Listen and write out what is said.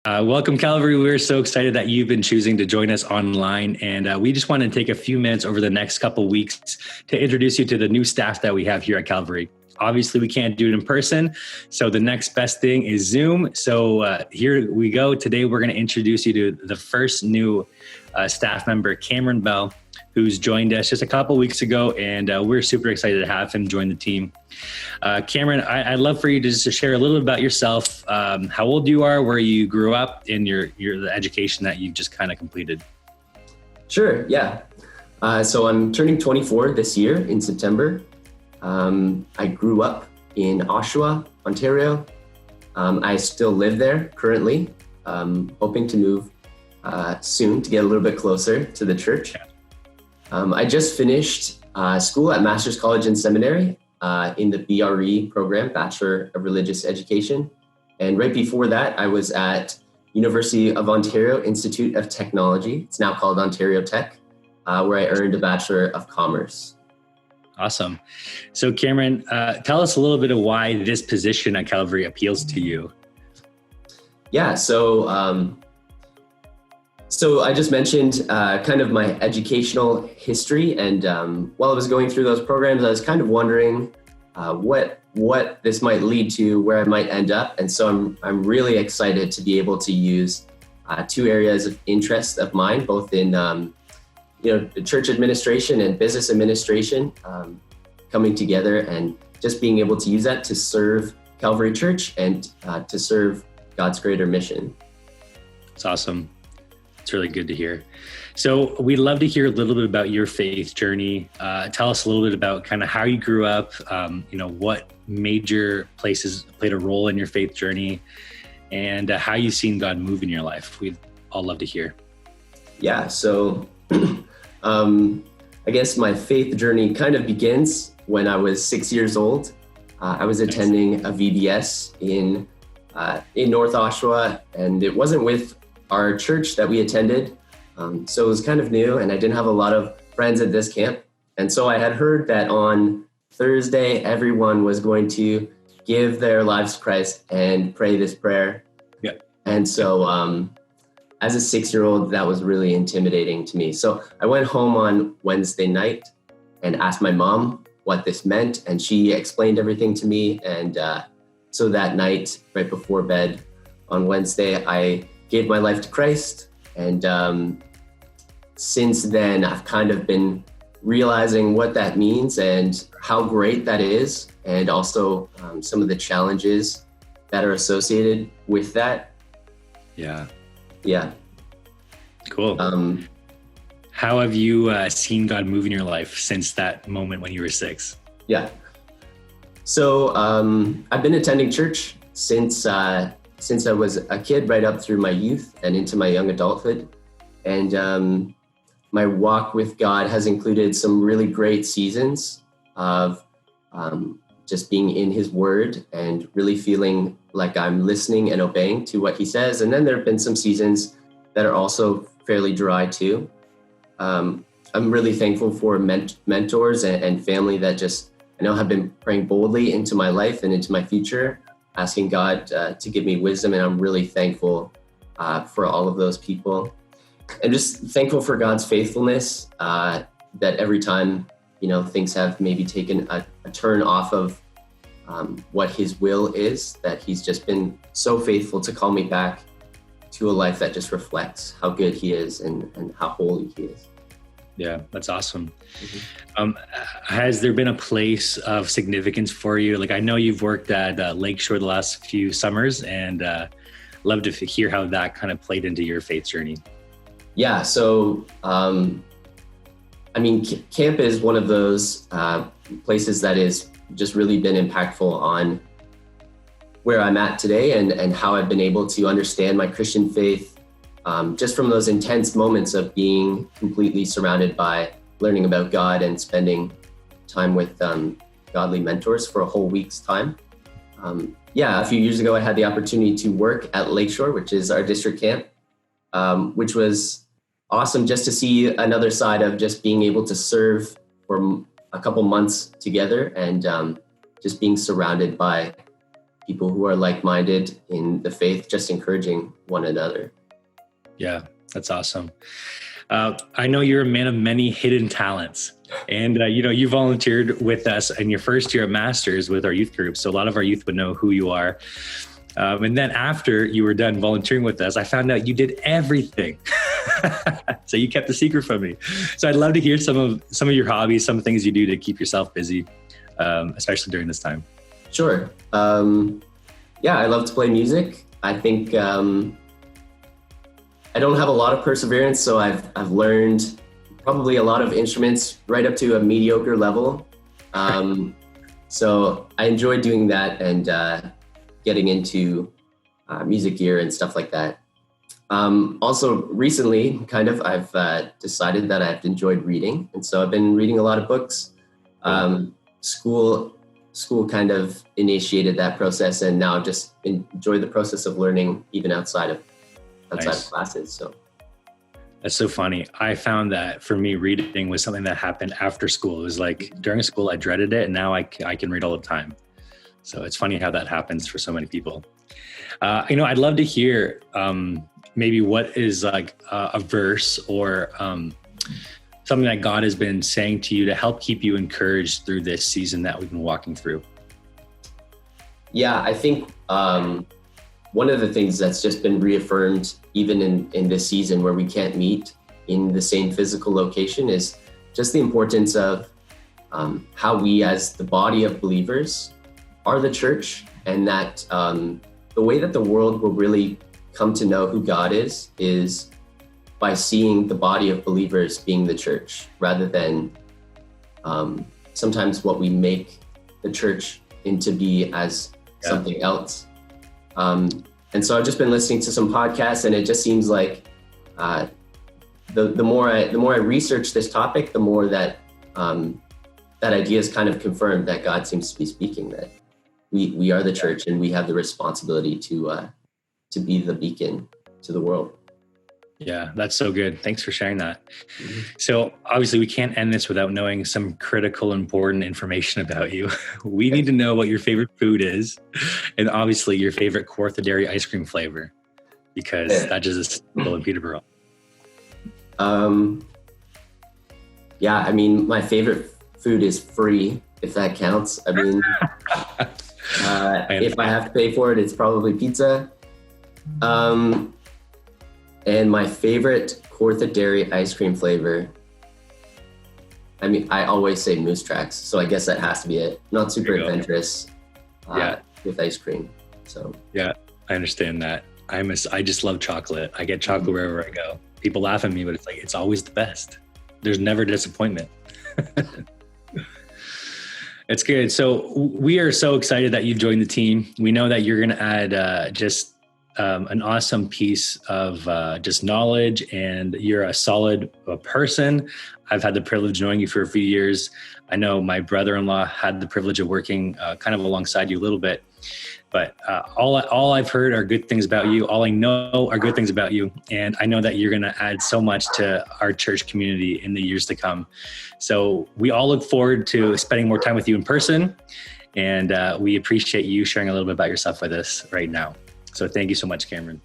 Welcome, Calvary. We're so excited that you've been choosing to join us online. And we just want to take a few minutes over the next couple weeks to introduce you to the new staff that we have here at Calvary. Obviously, we can't do it in person, so the next best thing is Zoom. So here we go. Today, we're going to introduce you to the first new staff member, Cameron Bell, who's joined us just a couple weeks ago, and we're super excited to have him join the team. Cameron, I'd love for you to just share a little bit about yourself, how old you are, where you grew up, and the education that you've just kind of completed. Sure, yeah. So I'm turning 24 this year in September. I grew up in Oshawa, Ontario. I still live there currently, hoping to move soon to get a little bit closer to the church. I just finished school at Master's College and Seminary in the BRE program, Bachelor of Religious Education. And right before that, I was at University of Ontario Institute of Technology. It's now called Ontario Tech, where I earned a Bachelor of Commerce. Awesome. So Cameron, tell us a little bit of why this position at Calvary appeals to you. Yeah, so I just mentioned kind of my educational history, and while I was going through those programs, I was kind of wondering what this might lead to, where I might end up. And so I'm really excited to be able to use two areas of interest of mine, both in the church administration and business administration, coming together and just being able to use that to serve Calvary Church and to serve God's greater mission. It's awesome. It's really good to hear. So we'd love to hear a little bit about your faith journey. Tell us a little bit about kind of how you grew up, what major places played a role in your faith journey, and how you've seen God move in your life. We'd all love to hear. Yeah, so I guess my faith journey kind of begins when I was 6 years old. I was attending a VBS in North Oshawa, and it wasn't with our church that we attended. So it was kind of new, and I didn't have a lot of friends at this camp. And so I had heard that on Thursday, everyone was going to give their lives to Christ and pray this prayer. Yeah. And so as a 6-year-old, that was really intimidating to me. So I went home on Wednesday night and asked my mom what this meant, and she explained everything to me. And so that night, right before bed on Wednesday, I gave my life to Christ. And since then, I've kind of been realizing what that means and how great that is, and also some of the challenges that are associated with that. Yeah. Yeah. Cool. How have you seen God move in your life since that moment when you were 6? Yeah. So I've been attending church since I was a kid, right up through my youth and into my young adulthood. And my walk with God has included some really great seasons of just being in His Word and really feeling like I'm listening and obeying to what He says. And then there have been some seasons that are also fairly dry too. I'm really thankful for mentors and family that just, I know, have been praying boldly into my life and into my future, asking God to give me wisdom. And I'm really thankful for all of those people. And just thankful for God's faithfulness, that every time, things have maybe taken a turn off of what His will is, that He's just been so faithful to call me back to a life that just reflects how good He is and how holy He is. Yeah, that's awesome. Mm-hmm. Has there been a place of significance for you? Like, I know you've worked at Lakeshore the last few summers, and love to hear how that kind of played into your faith journey. Yeah, so camp is one of those places that has just really been impactful on where I'm at today and how I've been able to understand my Christian faith, just from those intense moments of being completely surrounded by learning about God and spending time with godly mentors for a whole week's time. A few years ago, I had the opportunity to work at Lakeshore, which is our district camp, which was awesome just to see another side of just being able to serve for a couple months together and just being surrounded by people who are like-minded in the faith, just encouraging one another. Yeah, that's awesome. I know you're a man of many hidden talents, and you volunteered with us in your first year at Masters with our youth group. So a lot of our youth would know who you are. And then after you were done volunteering with us, I found out you did everything. So you kept the secret from me. So I'd love to hear some of your hobbies, some things you do to keep yourself busy, especially during this time. Sure. Yeah, I love to play music. I think I don't have a lot of perseverance, so I've learned probably a lot of instruments right up to a mediocre level. So I enjoy doing that and getting into music gear and stuff like that. Also recently, I've decided that I've enjoyed reading. And so I've been reading a lot of books. School kind of initiated that process, and now just enjoy the process of learning even outside of classes. So that's so funny. I found that for me, reading was something that happened after school. It was like during school, I dreaded it, and now I can read all the time. So it's funny how that happens for so many people. I'd love to hear maybe what is like a verse or something that God has been saying to you to help keep you encouraged through this season that we've been walking through. Yeah, I think one of the things that's just been reaffirmed even in this season where we can't meet in the same physical location is just the importance of how we as the body of believers are the church, and that the way that the world will really come to know who God is by seeing the body of believers being the church, rather than sometimes what we make the church into be as something else. And so I've just been listening to some podcasts, and it just seems like the more I research this topic, the more that that idea is kind of confirmed, that God seems to be speaking, that we are the church and we have the responsibility to be the beacon to the world. Yeah, that's so good. Thanks for sharing that. Mm-hmm. So obviously we can't end this without knowing some critical, important information about you. We need to know what your favorite food is, and obviously your favorite Kawartha Dairy ice cream flavor, because that just is simple in Peterborough. Yeah, I mean, my favorite food is free, if that counts. I mean, if I have to pay for it, it's probably pizza. And my favorite Kawartha Dairy ice cream flavor, I mean, I always say Moose Tracks, so I guess that has to be it. Not super adventurous with ice cream. So yeah, I understand that. I just love chocolate. I get chocolate wherever I go. People laugh at me, but it's always the best. There's never disappointment. It's good. So we are so excited that you joined the team. We know that you're going to add an awesome piece of just knowledge, and you're a solid person. I've had the privilege of knowing you for a few years. I know my brother-in-law had the privilege of working kind of alongside you a little bit, but all I've heard are good things about you. All I know are good things about you. And I know that you're going to add so much to our church community in the years to come. So we all look forward to spending more time with you in person. And we appreciate you sharing a little bit about yourself with us right now. So thank you so much, Cameron.